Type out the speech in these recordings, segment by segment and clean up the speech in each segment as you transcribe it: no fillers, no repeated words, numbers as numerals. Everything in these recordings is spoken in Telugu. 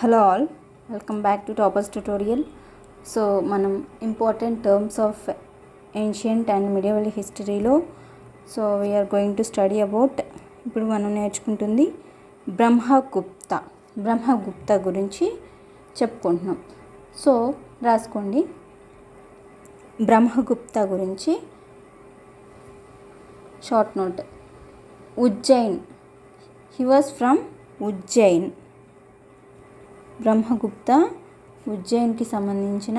Hello all, welcome back to Toppers Tutorial. So మనం important terms of ancient and medieval హిస్టరీలో we are going to study about ఇప్పుడు మనం నేర్చుకుంటుంది బ్రహ్మగుప్త గురించి చెప్పుకుంటున్నాం. సో రాసుకోండి. బ్రహ్మగుప్త గురించి short note. Ujjain, he was from Ujjain. Brahmagupta ఉజ్జయిన్కి సంబంధించిన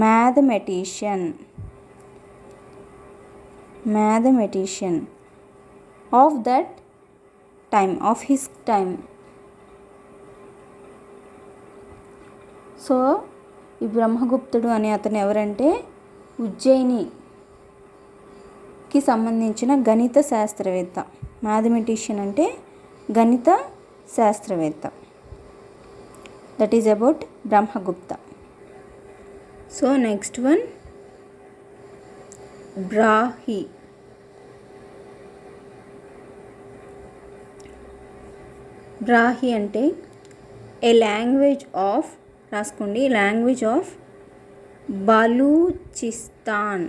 mathematician of that time, of his time. So ఈ బ్రహ్మగుప్తుడు అనే అతను ఎవరంటే ఉజ్జయినికి సంబంధించిన గణిత శాస్త్రవేత్త. మ్యాథమెటిషియన్ అంటే గణిత శాస్త్రవేత్త. That is about Brahmagupta. So next one, Brahui. Brahui అంటే ఏ లాంగ్వేజ్ ఆఫ్, రాసుకోండి, లాంగ్వేజ్ ఆఫ్ బలూచిస్తాన్.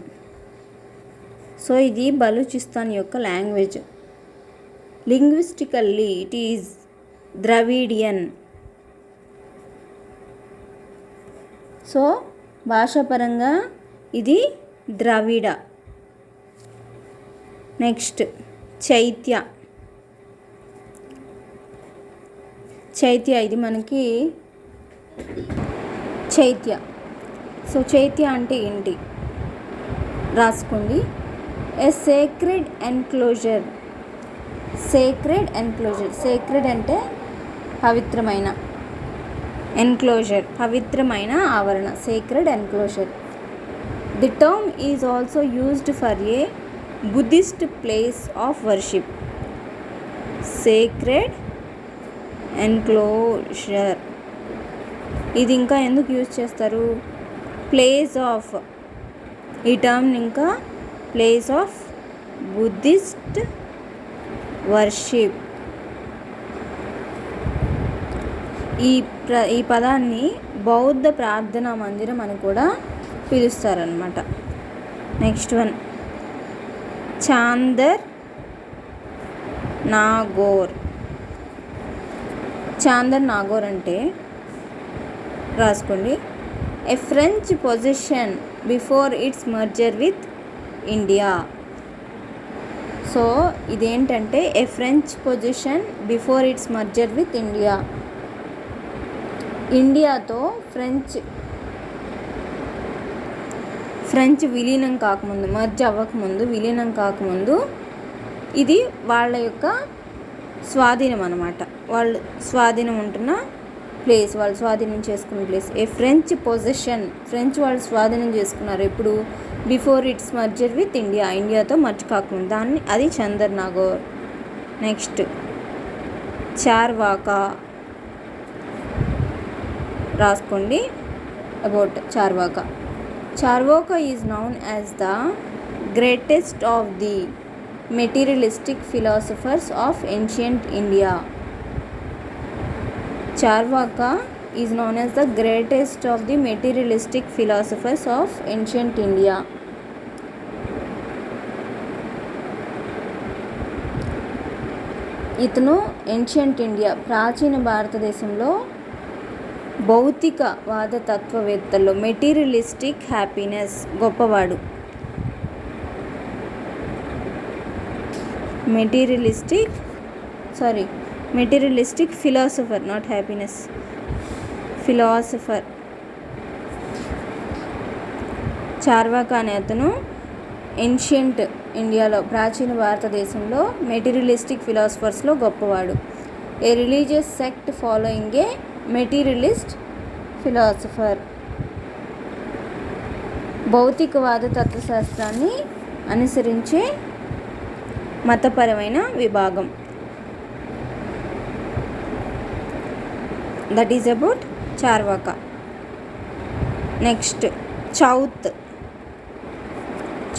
సో ఇది బలూచిస్తాన్ యొక్క language. Linguistically it is Dravidian. So భాషాపరంగా ఇది ద్రవిడ. నెక్స్ట్ చైత్య. ఇది మనకి చైత్య. సో చైత్య అంటే ఏంటి రాసుకోండి. ఏ సేక్రెడ్ ఎన్క్లోజర్. సేక్రెడ్ అంటే పవిత్రమైన, ఎన్క్లోజర్ పవిత్రమైన ఆవరణ, sacred enclosure. The term is also used for a Buddhist place of worship. Sacred enclosure. ఇది ఇంకా ఎందుకు యూజ్ చేస్తారు? ప్లేస్ ఆఫ్, ఈ టర్మ్ ఇంకా ప్లేస్ ఆఫ్ బుద్ధిస్ట్ వర్షిప్. ఈ పదాన్ని బౌద్ధ ప్రార్థనా మందిరం అని కూడా పిలుస్తారనమాట. నెక్స్ట్ వన్, చాందర్ నాగోర్ అంటే రాసుకోండి, a French position before its merger with India. So ఇదేంటంటే a French position before its merger with India. ఇండియాతో ఫ్రెంచ్ విలీనం కాకముందు, మర్జ్ అవ్వకముందు, విలీనం కాకముందు ఇది వాళ్ళ యొక్క స్వాధీనం అన్నమాట. వాళ్ళు స్వాధీనం ఉంటున్న ప్లేస్, వాళ్ళు స్వాధీనం చేసుకున్న place. A French position, French వాళ్ళు స్వాధీనం చేసుకున్నారు ఎప్పుడు? Before its merger with India, ఇండియాతో మర్జ్ కాకముందు, దాన్ని అది చందర్ నాగోర్. నెక్స్ట్ చార్వాకా. రాసుకోండి about Charvaka is known as the greatest of the materialistic philosophers of ancient India. Charvaka is known as the greatest of the materialistic philosophers of ancient India. ఇతను ఏన్షియంట్ ఇండియా, ప్రాచీన భారతదేశంలో భౌతికవాద తత్వవేత్తల్లో మెటీరియలిస్టిక్ హ్యాపీనెస్ గొప్పవాడు. Materialistic philosopher, not happiness, philosopher. చార్వాకా అనే అతను ఏన్షియంట్ ఇండియాలో, ప్రాచీన భారతదేశంలో మెటీరియలిస్టిక్ ఫిలాసఫర్స్లో గొప్పవాడు. A religious sect following a materialist philosopher. భౌతికవాద తత్వశాస్త్రాన్ని అనుసరించే మతపరమైన విభాగం. That is about Charvaka. Next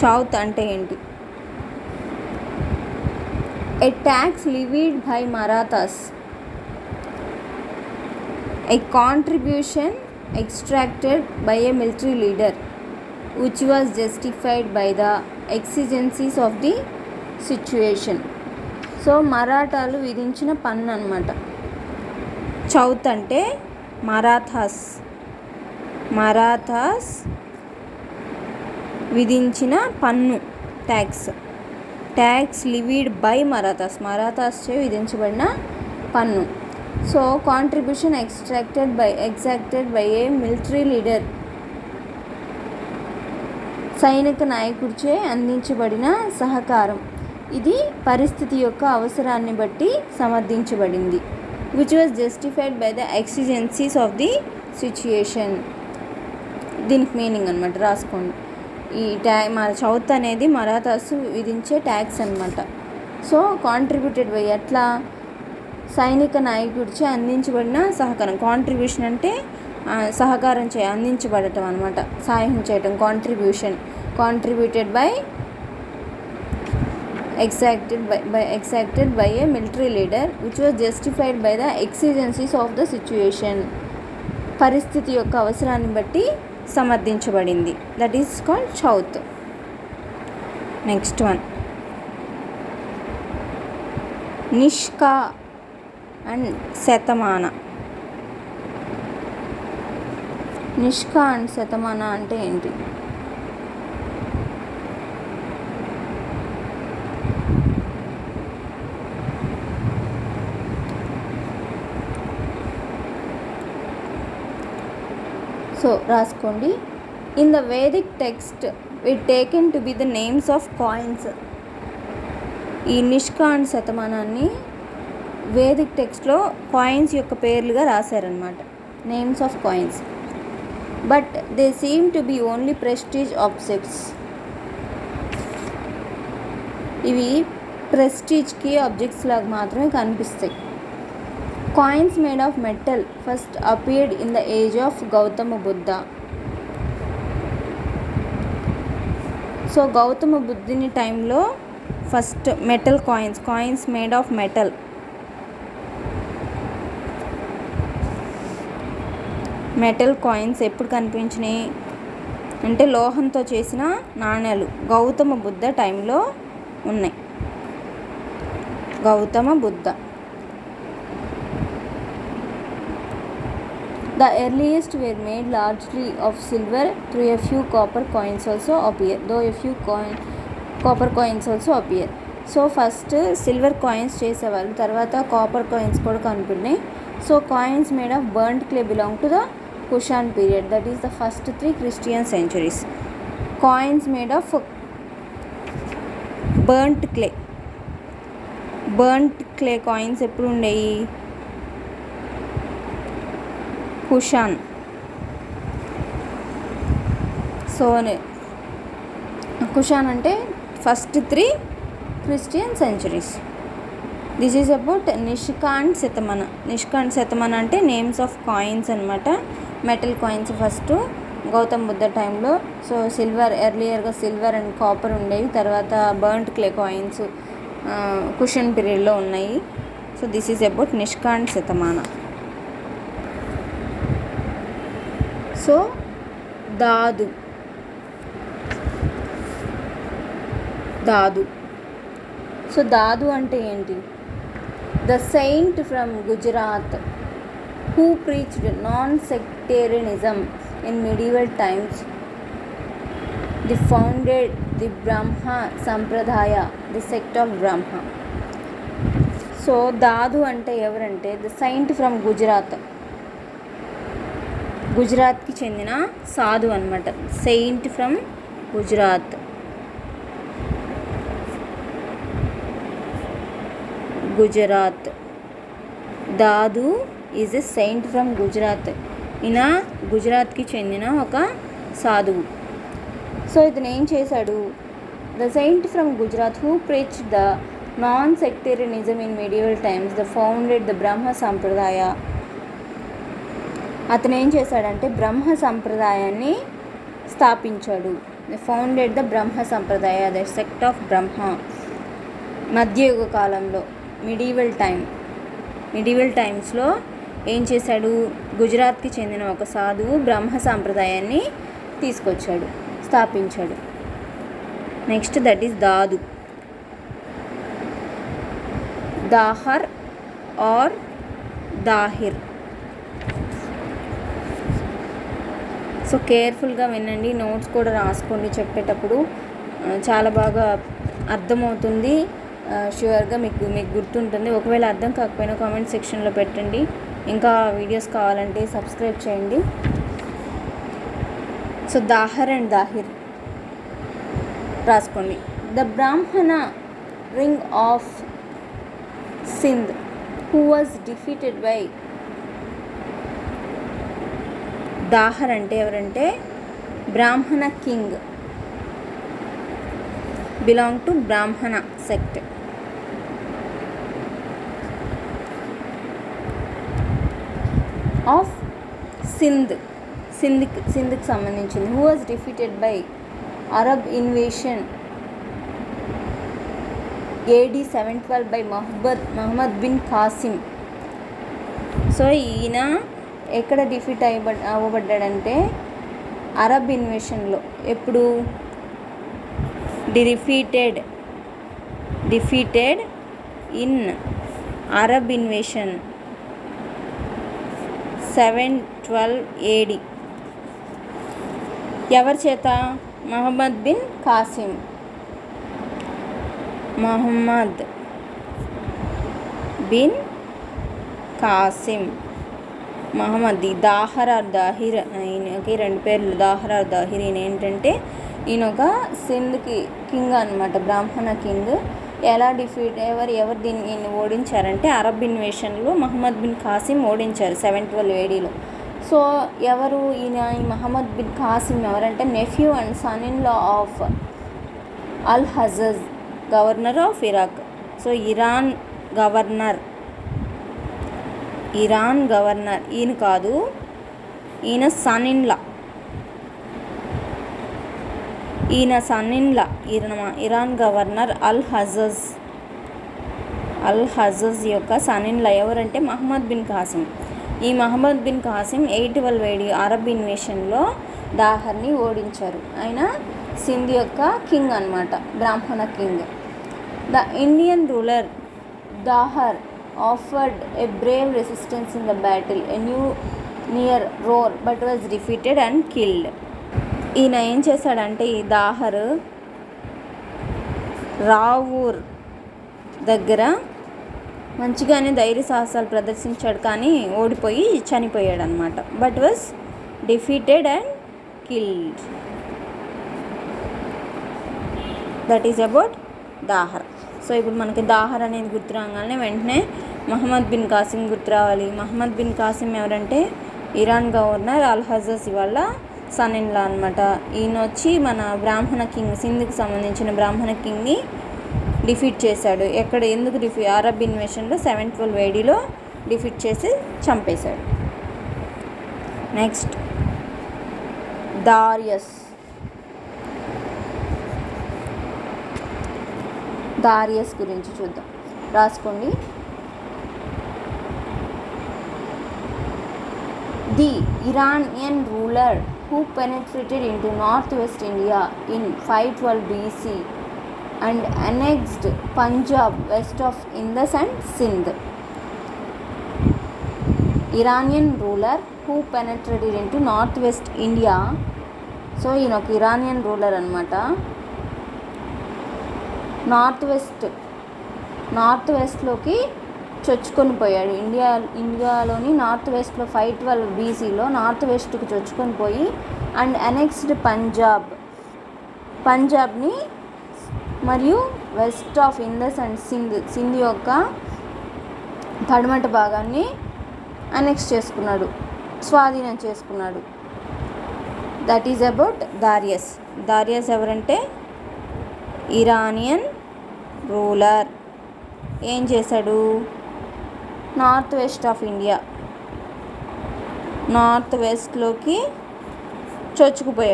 Chauth అంటే ఏంటి? A tax levied by Marathas, a contribution extracted by a military leader, which was justified by the exigencies of the situation. So మరాఠాలు విధించిన పన్ను అనమాట. చౌత్ అంటే మరాఠాస్ విధించిన పన్ను, ట్యాక్స్ లివిడ్ బై మరాఠాస్ చే విధించబడిన పన్ను. So contribution exacted by a military leader, సైనిక నాయకుడిచే అందించబడిన సహకారం, ఇది పరిస్థితి యొక్క అవసరాన్ని బట్టి సమర్థించబడింది. Which was justified by the exigencies of the situation. దీనికి మీనింగ్ అనమాట, రాసుకోండి. ఈ చౌత్ అనేది మరాఠాస్ విధించే ట్యాక్స్ అనమాట. సో కాంట్రిబ్యూటెడ్ బై, అట్లా సైనిక నాయకుడిచే అందించబడిన సహకారం. కాంట్రిబ్యూషన్ అంటే సహకారం అందించబడటం అనమాట, సహాయం చేయటం. Contributed by exacted by a military leader, which was justified by the exigencies of the situation. పరిస్థితి యొక్క అవసరాన్ని బట్టి సమర్థించబడింది. That is called Chauth. Next one Nishka and Shatamana. Nishka and Shatamana అంటే ఏంటి? సో రాసుకోండి. In the Vedic text it taken to be the names of coins. ఈ నిష్కా అండ్ శతమానాన్ని వేదిక్ టెక్స్ట్లో కాయిన్స్ యొక్క పేర్లుగా రాశారనమాట, names of coins. But they seem to be only prestige objects. ఇవి ప్రెస్టీజ్కి ఆబ్జెక్ట్స్ లాగా మాత్రమే కనిపిస్తాయి. Coins made of metal first appeared in the age of Gautama Buddha. So Gautama బుద్ధుని టైంలో first metal coins made of metal coins ఎప్పుడు కనిపించినాయి అంటే లోహంతో చేసిన నాణ్యాలు గౌతమ బుద్ధ టైంలో ఉన్నాయి. Gautama Buddha. The earliest were made largely of silver, though a few copper coins also appear. So first silver coins చేసేవాళ్ళు, తర్వాత కాపర్ కాయిన్స్ కూడా కనిపించినాయి. So coins made of burned clay belong to the Kushan period, that is the first 3 Christian centuries. Coins made of burnt clay coins ఎప్పుడు ఉండేవి? కుషాన్. సో కుషాన్ అంటే first 3 Christian centuries. This is about Nishka and Shatamana అంటే నేమ్స్ ఆఫ్ కాయిన్స్ అనమాట. Metal coins first Gautam Buddha టైంలో. సో ఎర్లియర్గా సిల్వర్ అండ్ కాపర్ ఉండేవి, తర్వాత బర్న్ట్ క్లే కాయిన్స్ కుషన్ పీరియడ్లో ఉన్నాయి. So this is about Nishka and Shatamana. So Dadu. So Dadu అంటే ఏంటి? The saint from Gujarat who preached non-sectarianism in medieval times, they founded the Brahma Sampradaya, the sect of Brahma. So Dadu అంటే ఎవరంటే ద సెయింట్ ఫ్రమ్ గుజరాత్కి చెందిన సాధు అనమాట. Saint from Gujarat. Dadu is a saint from Gujarat. ఈయన గుజరాత్కి చెందిన ఒక సాధువు. సో ఇతను ఏం చేశాడు? The saint from Gujarat who preach the non-sectarianism in medieval times, the founded the బ్రహ్మ సంప్రదాయ. అతను ఏం చేశాడంటే బ్రహ్మ సంప్రదాయాన్ని స్థాపించాడు. ద ఫౌండెడ్ ద బ్రహ్మ సంప్రదాయ, ద సెక్ట్ ఆఫ్ బ్రహ్మ. మధ్యయుగ కాలంలో మిడివల్ టైమ్స్లో ఏం చేశాడు? గుజరాత్కి చెందిన ఒక సాధువు బ్రహ్మ సాంప్రదాయాన్ని తీసుకొచ్చాడు, స్థాపించాడు. Next that is Dahar or Dahir. So కేర్ఫుల్గా వినండి, నోట్స్ కూడా రాసుకోండి. చెప్పేటప్పుడు చాలా బాగా అర్థమవుతుంది. ష్యూర్గా మీకు గుర్తుంటుంది. ఒకవేళ అర్థం కాకపోయినా కామెంట్ సెక్షన్లో పెట్టండి. ఇంకా వీడియోస్ కావాలంటే సబ్స్క్రైబ్ చేయండి. సో దాహర్ అండ్ దాహిర్ రాసుకోండి. The Brahmin king of Sindh who was defeated by. Dahar అంటే ఎవరంటే Brahmin king, belong to Brahmin sect. Of సింధ్కి సంబంధించింది. Who was defeated by Arab invasion AD 712 by Muhammad bin Qasim. So ఈయన ఎక్కడ డిఫీట్ అవ్వబడ్డాడంటే అరబ్ ఇన్వేషన్లో. ఎప్పుడు defeated in Arab invasion 712 AD. ఎవరి చేత? Muhammad bin Qasim. Muhammad bin Qasim. Muhammad Dahar or Dahir, ఈయనకి రెండు పేర్లు, దాహర్ ఆర్ దాహిర్. ఈయన ఏంటంటే ఈయన ఒక సింధ్కి కింగ్ అనమాట, బ్రాహ్మణ కింగ్. ఎలా ఎవరు దీన్ని ఓడించారంటే అరబ్ ఇన్వేషన్లో మహమ్మద్ బిన్ కాసిం ఓడించారు 712 ADలో. సో ఎవరు ఈయన? ఈ మహమ్మద్ బిన్ కాసిం ఎవరంటే nephew and son in law of al Hajjaj, governor of Iraq. So Iran governor ఈయన కాదు, ఈయన son in law. Iran governor al Hajjaj యొక్క సన్ ఇన్ లా. ఎవరంటే మహమ్మద్ బిన్ కాసిం. ఈ Muhammad bin Qasim 812 AD Arab ఇన్వేషన్లో దాహర్ని ఓడించారు. ఆయన సింధ్ యొక్క కింగ్ అనమాట, Brahmin king. The Indian ruler Dahar offered a brave resistance in the battle, near Roar, but was defeated and killed. ఈయన ఏం చేశాడంటే ఈ దాహర్ రావూర్ దగ్గర మంచిగానే ధైర్య సాహసాలు ప్రదర్శించాడు, కానీ ఓడిపోయి చనిపోయాడు అనమాట. But was defeated and killed. That is about Dahar. So ఇప్పుడు మనకి దాహర్ అనేది గుర్తు రాగానే వెంటనే మహమ్మద్ బిన్ కాసిం గుర్తు రావాలి. మహమ్మద్ బిన్ కాసిం ఎవరంటే ఇరాన్ గవర్నర్ అల్ హజజ్ వాళ్ళ సన్ ఇన్ లా అనమాట. ఈయన వచ్చి మన బ్రాహ్మణ కింగ్, సింధ్కి సంబంధించిన బ్రాహ్మణ కింగ్ని డిఫీట్ చేశాడు. ఎందుకు అరబ్ ఇన్వేషన్లో 712 ADలో డిఫీట్ చేసి చంపేశాడు. నెక్స్ట్ దారియస్ గురించి చూద్దాం, రాసుకోండి. The Iranian ruler who penetrated into northwest India in 512 BC and annexed Punjab west of Indus and Sindh. Iranian ruler who penetrated into northwest India. So ఈయన ఒక ఇరానియన్ రూలర్ అనమాట. నార్త్ వెస్ట్లోకి చొచ్చుకొని పోయాడు. ఇండియాలోని నార్త్ వెస్ట్లో 512 BCలో నార్త్ వెస్ట్కి చొచ్చుకొని పోయి అండ్ అనెక్స్డ్ పంజాబ్ని మరియు west of Indus and Sindh యొక్క పడమట భాగాన్ని అనెక్స్ చేసుకున్నాడు, స్వాధీనం చేసుకున్నాడు. దట్ ఈజ్ అబౌట్ దారియస్ ఎవరంటే ఇరానియన్ రూలర్. ఏం చేశాడు? North west of India, north వెస్ట్లోకి చొచ్చుకుపోయి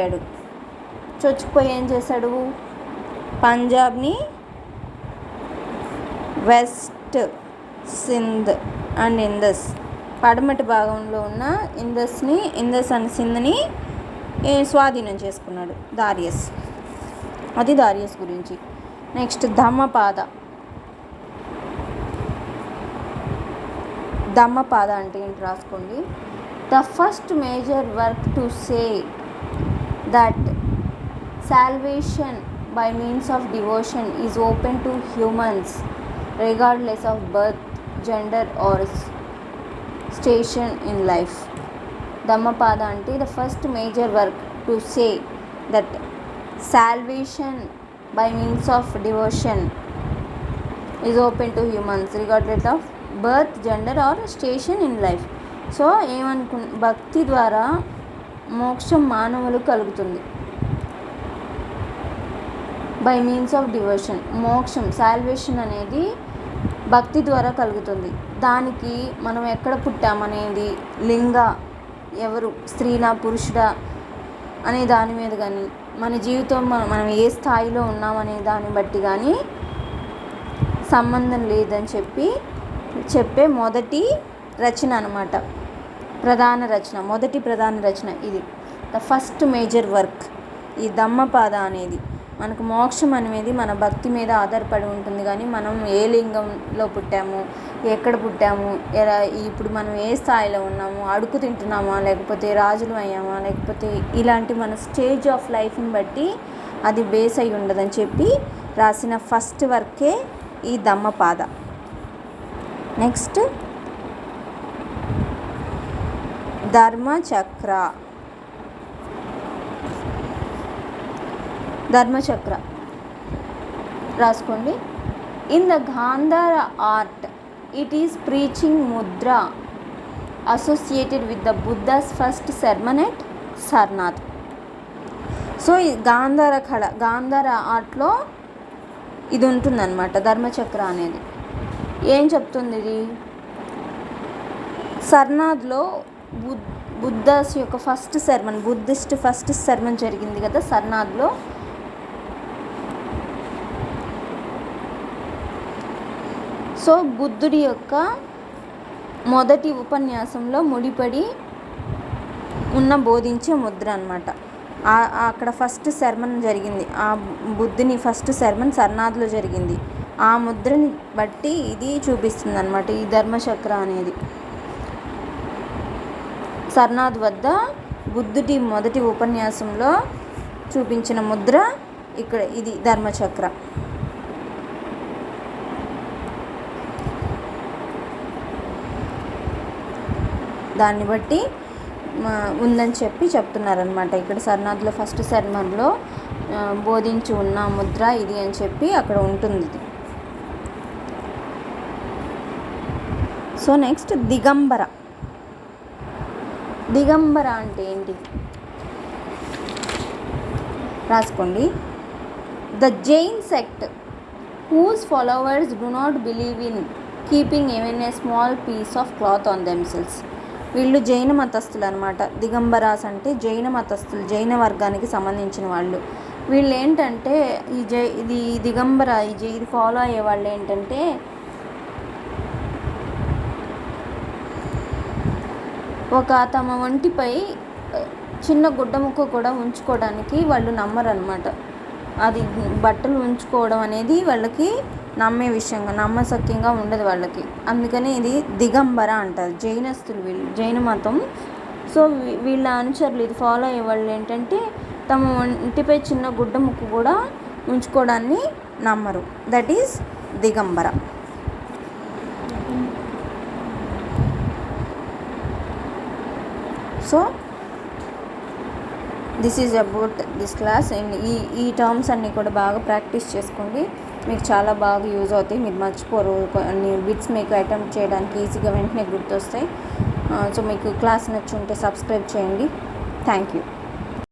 ఏం చేశాడు? పంజాబ్ని వెస్ట్ సింధ్ అండ్ ఇందస్. పడమటి భాగంలో ఉన్న ఇందస్ అండ్ సింధ్ని స్వాధీనం చేసుకున్నాడు దారియస్. అది దారియస్ గురించి. నెక్స్ట్ ధమ్మపాద అంటే ఏంటి రాసుకోండి. The first major work to say that salvation by means of devotion is open to humans regardless of birth, gender or station in life. Dhammapada ante the first major work to say that salvation by means of devotion is open to humans regardless of birth, gender or station in life. So భక్తి ద్వారా మోక్షం మానవులు కలుగుతుంది. బై మీన్స్ ఆఫ్ డివోషన్, మోక్షం సాల్వేషన్ అనేది భక్తి ద్వారా కలుగుతుంది. దానికి మనం ఎక్కడ పుట్టామనేది, లింగ ఎవరు, స్త్రీనా పురుషుడా అనే దాని మీద కానీ, మన జీవితం మనం ఏ స్థాయిలో ఉన్నామనే దాన్ని బట్టి కానీ సంబంధం లేదని చెప్పే మొదటి రచన అన్నమాట. మొదటి ప్రధాన రచన ఇది. ద ఫస్ట్ మేజర్ వర్క్ ఈ ధమ్మపాద అనేది. మనకు మోక్షం అనేది మన భక్తి మీద ఆధారపడి ఉంటుంది. కానీ మనం ఏ లింగంలో పుట్టాము, ఎక్కడ పుట్టాము, ఇప్పుడు మనం ఏ స్థాయిలో ఉన్నాము, అడుగు తింటున్నామా, లేకపోతే రాజులు అయ్యామా, లేకపోతే ఇలాంటి మన స్టేజ్ ఆఫ్ లైఫ్ని బట్టి అది బేస్ అయి ఉండదని చెప్పి రాసిన ఫస్ట్ వర్కే ఈ ధమ్మపాద. నెక్స్ట్ ధర్మచక్ర రాసుకోండి. In the Gandhara art it is preaching mudra associated with the Buddha's first sermon at Sarnath. So ఈ గాంధార ఆర్ట్లో ఇది ఉంటుందన్నమాట. ధర్మచక్ర అనేది ఏం చెప్తుంది? ఇది సర్నాథ్లో బుద్ధాస్ యొక్క బుద్ధిస్ట్ ఫస్ట్ సెర్మన్ జరిగింది కదా సర్నాథ్లో. సో బుద్ధుడి యొక్క మొదటి ఉపన్యాసంలో ముడిపడి ఉన్న బోధించే ముద్ర అన్నమాట. అక్కడ ఫస్ట్ సెర్మన్ జరిగింది. ఆ బుద్ధుని ఫస్ట్ సెర్మన్ సర్నాథ్లో జరిగింది. ఆ ముద్రని బట్టి ఇది చూపిస్తుంది అన్నమాట ఈ ధర్మచక్ర అనేది. సర్నాథ్ వద్ద బుద్ధుడి మొదటి ఉపన్యాసంలో చూపించిన ముద్ర ఇక్కడ ఇది ధర్మచక్ర. దాన్ని బట్టి ఉందని చెప్తున్నారనమాట. ఇక్కడ సర్నాథ్లో ఫస్ట్ సెర్మన్లో బోధించి ఉన్న ముద్ర ఇది అని చెప్పి అక్కడ ఉంటుంది. సో నెక్స్ట్ దిగంబర అంటే ఏంటి రాసుకోండి. The Jain sect whose followers do not believe in keeping even a small piece of cloth on themselves. వీళ్ళు జైన మతస్థులు అనమాట. దిగంబరాస్ అంటే జైన మతస్థులు, జైన వర్గానికి సంబంధించిన వాళ్ళు. వీళ్ళు ఏంటంటే ఇది దిగంబర ఇది ఫాలో అయ్యే వాళ్ళు ఏంటంటే తమ ఒంటిపై చిన్న గుడ్డ ముక్క కూడా ఉంచుకోవడానికి వాళ్ళు నమ్మరనమాట. అది బట్టలు ఉంచుకోవడం అనేది వాళ్ళకి నమ్మే విషయంగా నమ్మశక్యంగా ఉండదు వాళ్ళకి. అందుకని ఇది దిగంబర అంటారు. జైనస్తులు వీళ్ళు, జైన మతం. సో వీళ్ళ అనుచరులు ఇది ఫాలో అయ్యే వాళ్ళు ఏంటంటే తమ ఒంటిపై చిన్న గుడ్డ ముక్క కూడా ఉంచుకోవడాన్ని నమ్మరు. That is Digambara. So this is about this class. And ఈ టర్మ్స్ అన్నీ కూడా బాగా ప్రాక్టీస్ చేసుకోండి. మీకు చాలా బాగా యూజ్ అవుతాయి. మీరు మర్చిపోరు. కొన్ని బిట్స్ మీకు అటెంప్ట్ చేయడానికి ఈజీగా వెంటనే గుర్తొస్తాయి. సో మీకు క్లాస్ నచ్చుంటే సబ్స్క్రైబ్ చేయండి. Thank you.